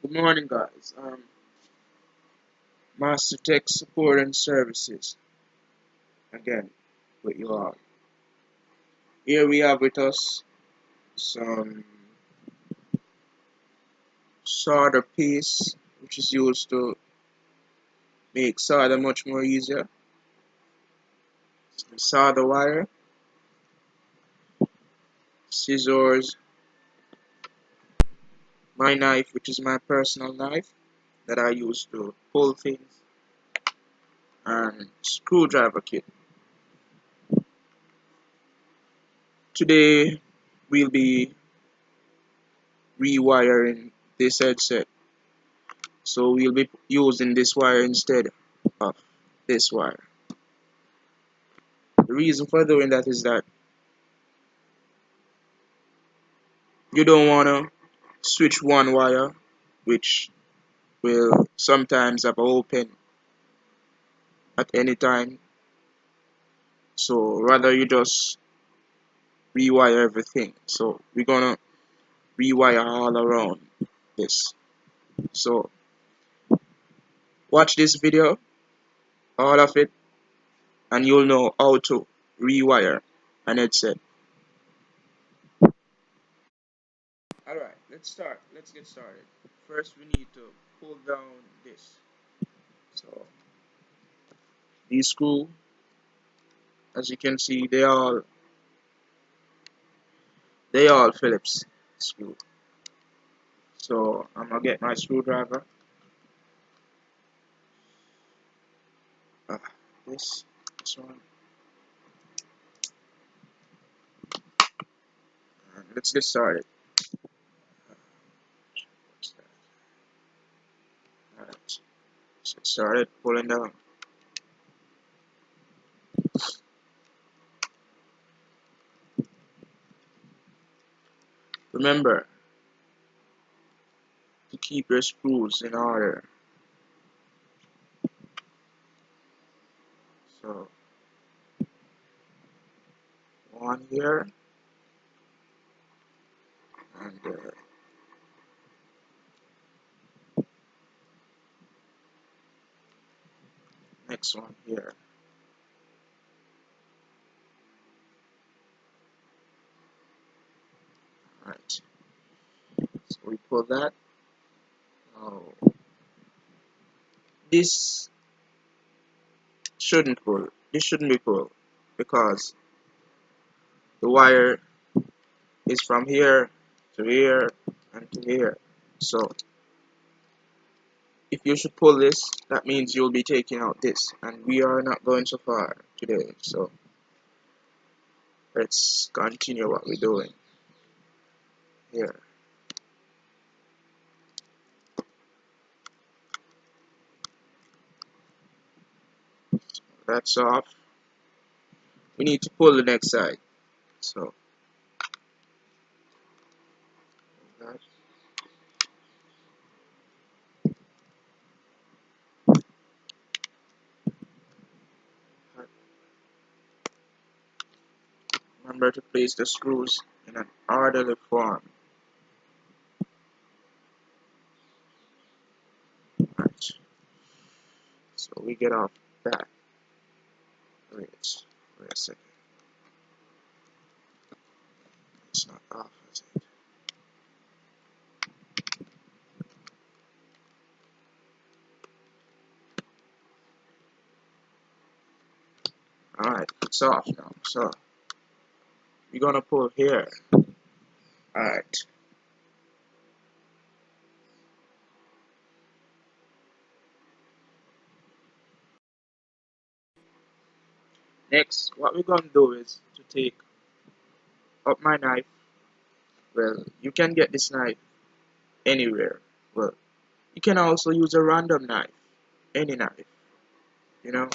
Good morning, guys. Master Tech Support and Services again with you all. Here we have with us some solder paste, which is used to make solder much more easier. Some solder wire, scissors, my knife, which is my personal knife that I use to pull things, and screwdriver kit. Today we'll be rewiring this headset. So we'll be using this wire instead of this wire. The reason for doing that is that you don't want to switch one wire, which will sometimes have a open at any time. So rather you just rewire everything. So we're gonna rewire all around this. So watch this video, all of it, and you'll know how to rewire an headset. Alright, let's start. Let's get started. First we need to pull down this. So these screw, as you can see, they all Phillips screw. So I'm gonna get my screwdriver. Uh, this one. And let's get started. What's that? Alright, let's get started pulling down. Remember to keep your screws in order. So one here and next one here. Alright, so we pull that. Oh, this shouldn't pull. This shouldn't be pulled because the wire is from here to here and to here. So if you should pull this, that means you'll be taking out this, and we are not going so far today. So let's continue what we're doing here. That's off. We need to pull the next side. So that. Remember to place the screws in an orderly form. Right. So we get off that. Wait a second. It's not off, is it? Alright, it's off now. So we're gonna pull here. Alright. Next, what we're gonna do is to take up my knife. Well, you can get this knife anywhere. Well, you can also use a random knife, any knife. You know,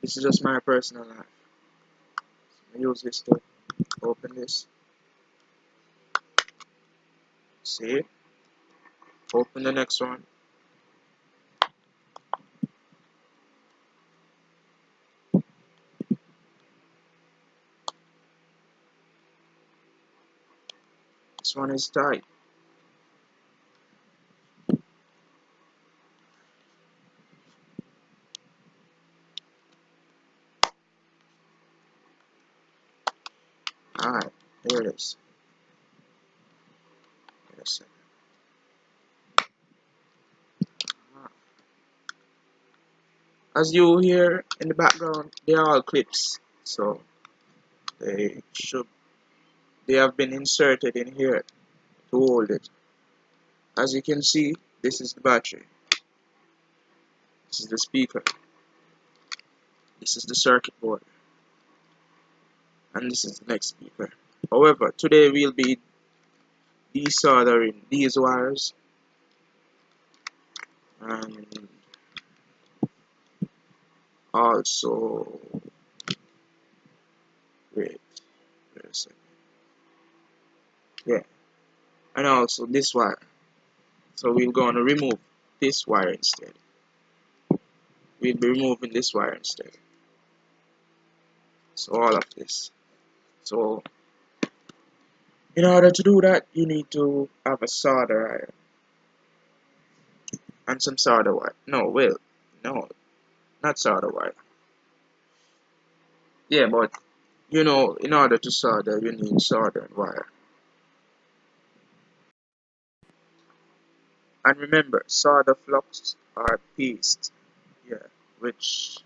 this is just my personal knife. So I use this to open this. See? Open the next one. This one is tight. Yes. As you hear in the background, they are all clips, so they should they have been inserted in here to hold it. As you can see, this is the battery, this is the speaker, this is the circuit board, and this is the next speaker. However, today we'll be desoldering these wires and also wait, wait a second. Yeah, and also this wire. So we're going to remove this wire instead. We'll be removing this wire instead. So all of this. So in order to do that, you need to have a solder iron and some solder wire. No, not solder wire. Yeah, but you know, in order to solder, you need solder and wire. And remember, solder flux are paste. Yeah, which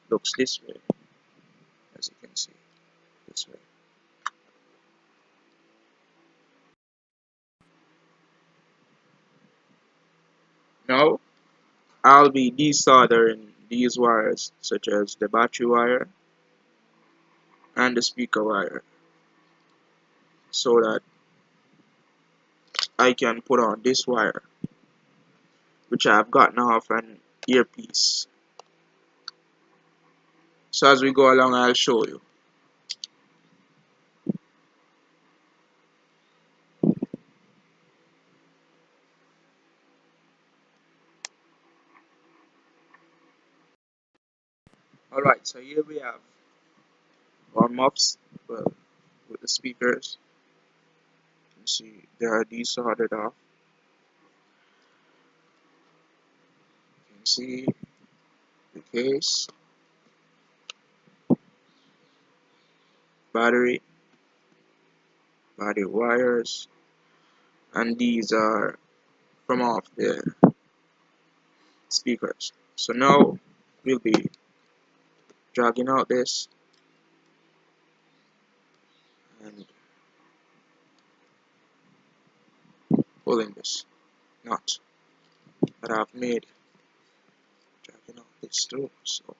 looks this way, as you can see, this way. Now, I'll be desoldering these wires, such as the battery wire and the speaker wire, so that I can put on this wire, which I've gotten off an earpiece. So as we go along, I'll show you. Alright, so here we have our muffs, well, with the speakers. You can see they are desoldered off. You can see the case, battery, battery wires, and these are from off the speakers. So now we'll be dragging out this and pulling this nut that I've made, dragging out this too. So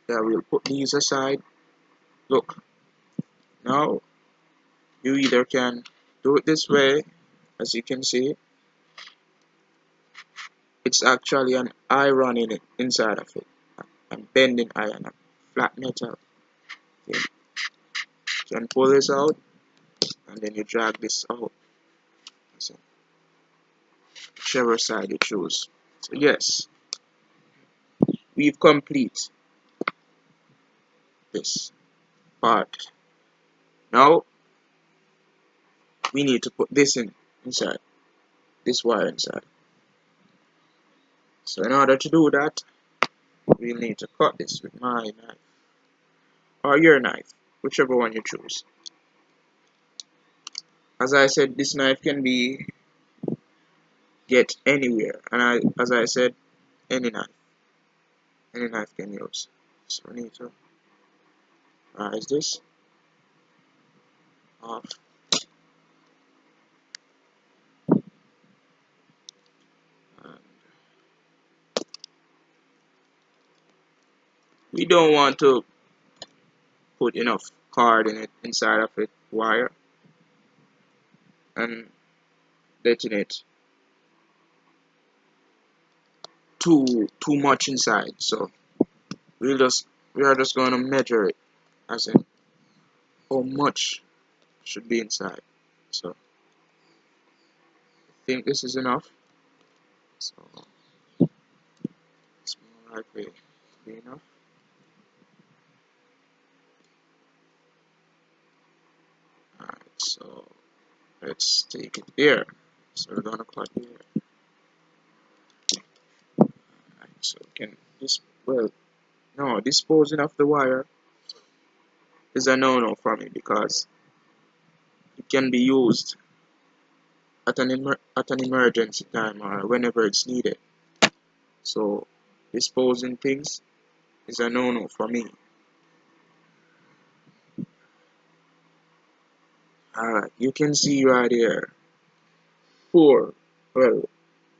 yeah, we'll put these aside. Look, now you either can do it this way, as you can see, it's actually an iron in it, inside of it, and bending iron, a flat metal. Okay. You can pull this out, and then you drag this out, so whichever side you choose. So yes, we've complete this part. Now we need to put this inside, this wire inside. So in order to do that, we'll need to cut this with my knife or your knife, whichever one you choose. As I said, this knife can be get anywhere, and as I said, any knife can use. So we need to rise this off, and we don't want to put enough cord in it, inside of it, wire, and letting it too much inside. So we are just going to measure it, as in how much should be inside. So I think this is enough. So it's more likely to be enough. Alright, so let's take it there. So we're gonna cut here. Alright, so we can no, disposing of the wire is a no-no for me, because it can be used at an emergency time or whenever it's needed. So disposing things is a no-no for me. Alright, you can see right here four, well,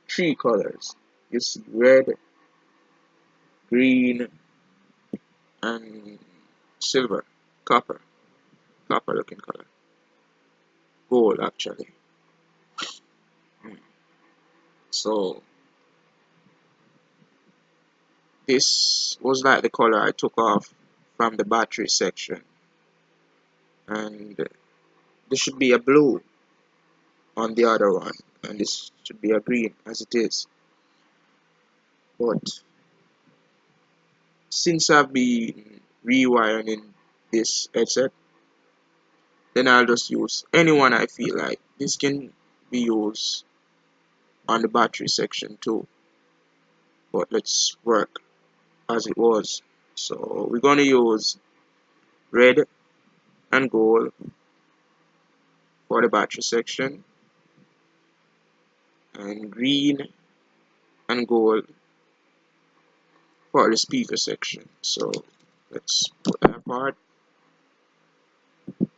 three colors. You see red, green, and silver, copper, copper looking color, gold actually. So this was like the color I took off from the battery section, and there should be a blue on the other one, and this should be a green as it is. But since I've been rewiring this headset, then I'll just use any one I feel like. This can be used on the battery section too, but let's work as it was. So we're gonna use red and gold for the battery section, and green and gold for the speaker section. So let's put that apart. You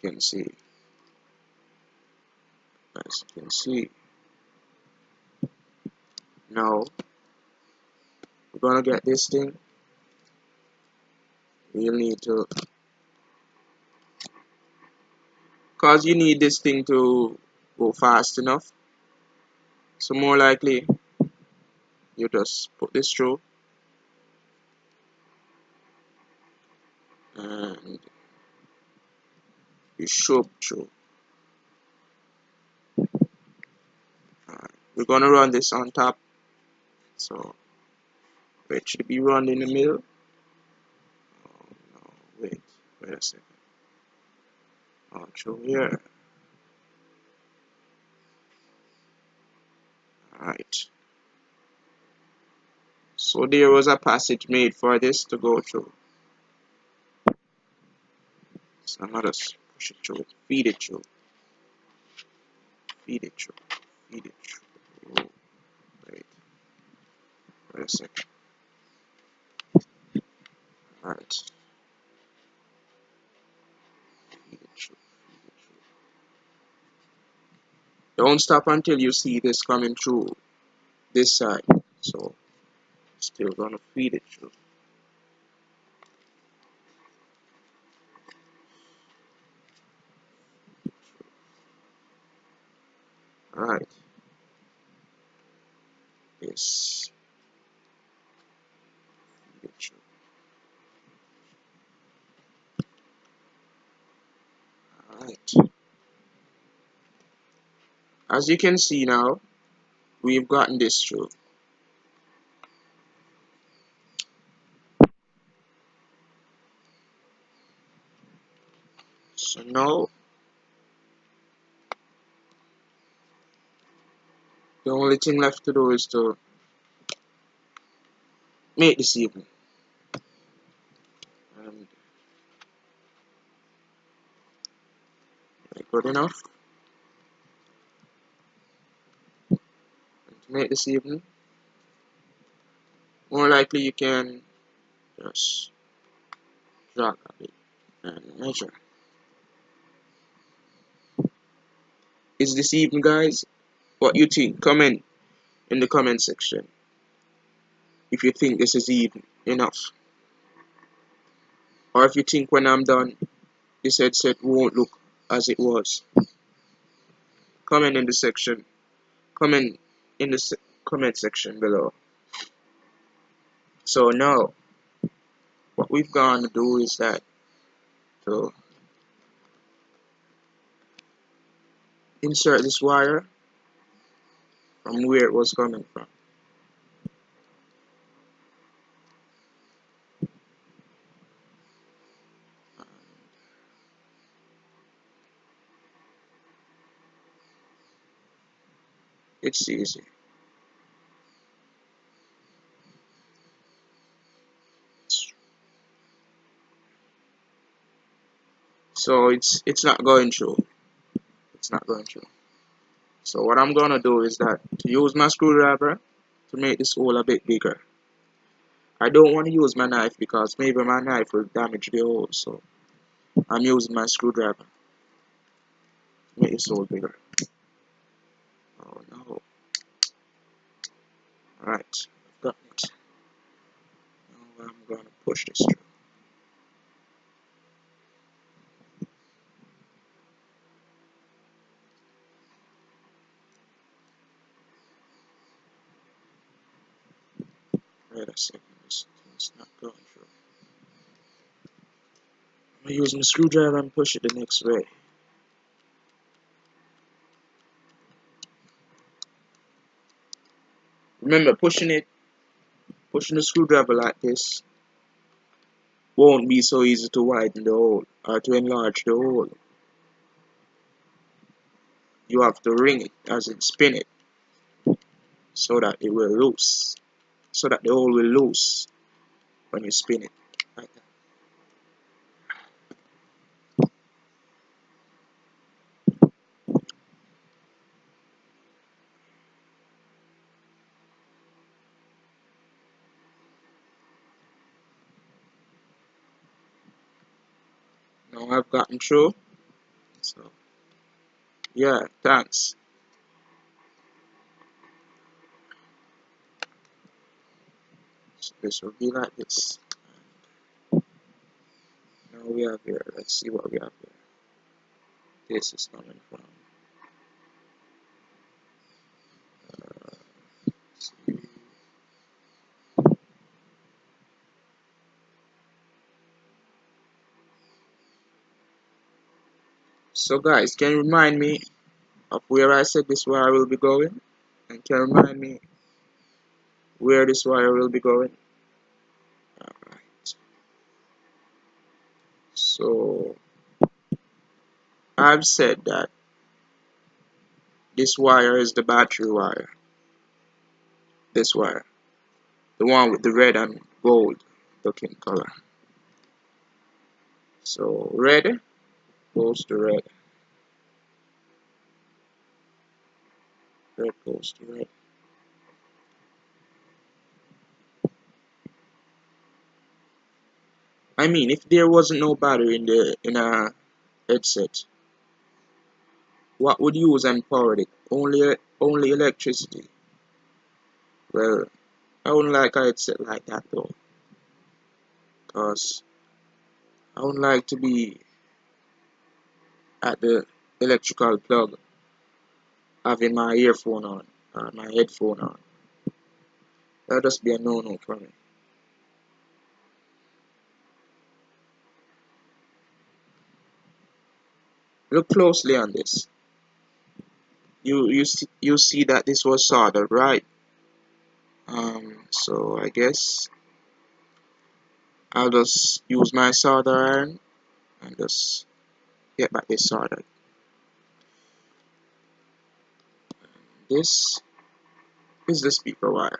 can see, as you can see, now we're gonna get this thing. You'll need to, cause you need this thing to go fast enough. So more likely, you just put this through, and you shove through. We're gonna run this on top, so it should be run in the middle. Oh no, wait a second. Oh, through here. Alright. So there was a passage made for this to go through. So I'm gonna just push it through, feed it through, feed it through, feed it through. Oh, wait a second. Alright. Feed it through, feed it through. Don't stop until you see this coming through this side. So still gonna feed it through. Alright. Yes. Feed it through. Alright. As you can see now, we've gotten this through. So now the only thing left to do is to make this even. And good enough. And to make this even, more likely you can just drag a bit and measure. Is this even, guys? What you think? Comment in the comment section if you think this is even enough, or if you think when I'm done this headset won't look as it was. Comment in the section. Comment in the comment section below. So now what we've gonna do is that to insert this wire from where it was coming from. It's easy. So it's not going through. It's not going through. So what I'm gonna do is that to use my screwdriver to make this hole a bit bigger. I don't want to use my knife because maybe my knife will damage the hole, so I'm using my screwdriver to make this hole bigger. Oh no. Alright, got it. Now I'm gonna push this through. Wait a second, this thing's not going through. I'm gonna use my screwdriver and push it the next way. Remember, pushing the screwdriver like this won't be so easy to widen the hole or to enlarge the hole. You have to ring it, as in spin it, so that it will loose, so that the hole will loose when you spin it like that. Now I've gotten through, so yeah, thanks. So this will be like this. Now we have here, let's see what we have here. This is coming from. See. So guys, can you remind me of where I said this wire will be going? And can you remind me where this wire will be going? Alright. So I've said that this wire is the battery wire. This wire. The one with the red and gold looking color. So red goes to red. Red goes to red. I mean, if there wasn't no battery in a headset, what would use and power it? Only electricity. Well, I wouldn't like a headset like that though, cause I wouldn't like to be at the electrical plug having my earphone on or my headphone on. That'll just be a no-no for me. Look closely on this. You see that this was soldered, right? So I guess I'll just use my solder iron and just get back this soldered. This is the speaker wire.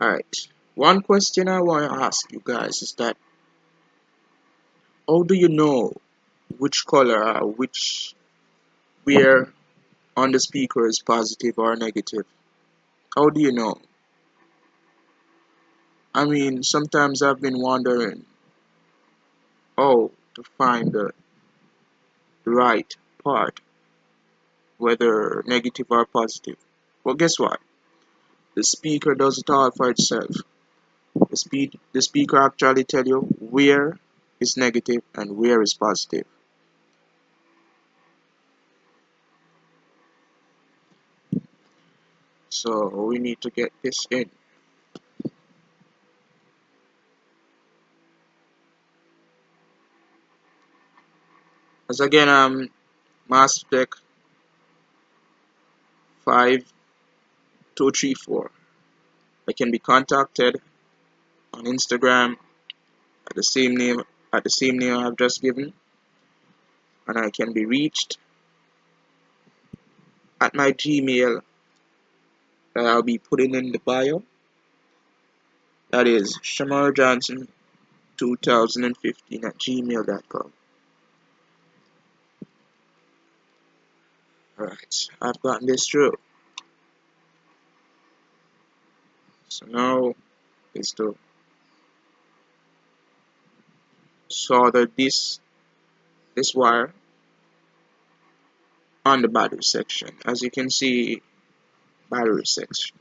Alright, one question I want to ask you guys is that how do you know which color or which where on the speaker is positive or negative? How do you know? I mean, sometimes I've been wondering how to find the right part, whether negative or positive. Well, guess what? The speaker does it all for itself. The speaker actually tell you where is negative and where is positive. So we need to get this in. As again, Master 5234. I can be contacted on Instagram at the same name I've just given, and I can be reached at my Gmail that I'll be putting in the bio. That is shamarjohnson2015 @gmail.com. Alright, I've gotten this through. So now is to solder this wire on the battery section. As you can see, battery section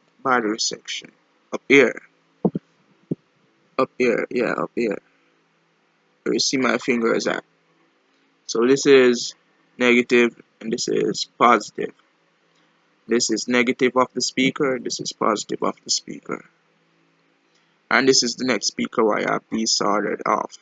up here, yeah, up here. Where you see my fingers at. So this is negative and this is positive. This is negative of the speaker, this is positive of the speaker. And this is the next speaker wire I have these soldered off.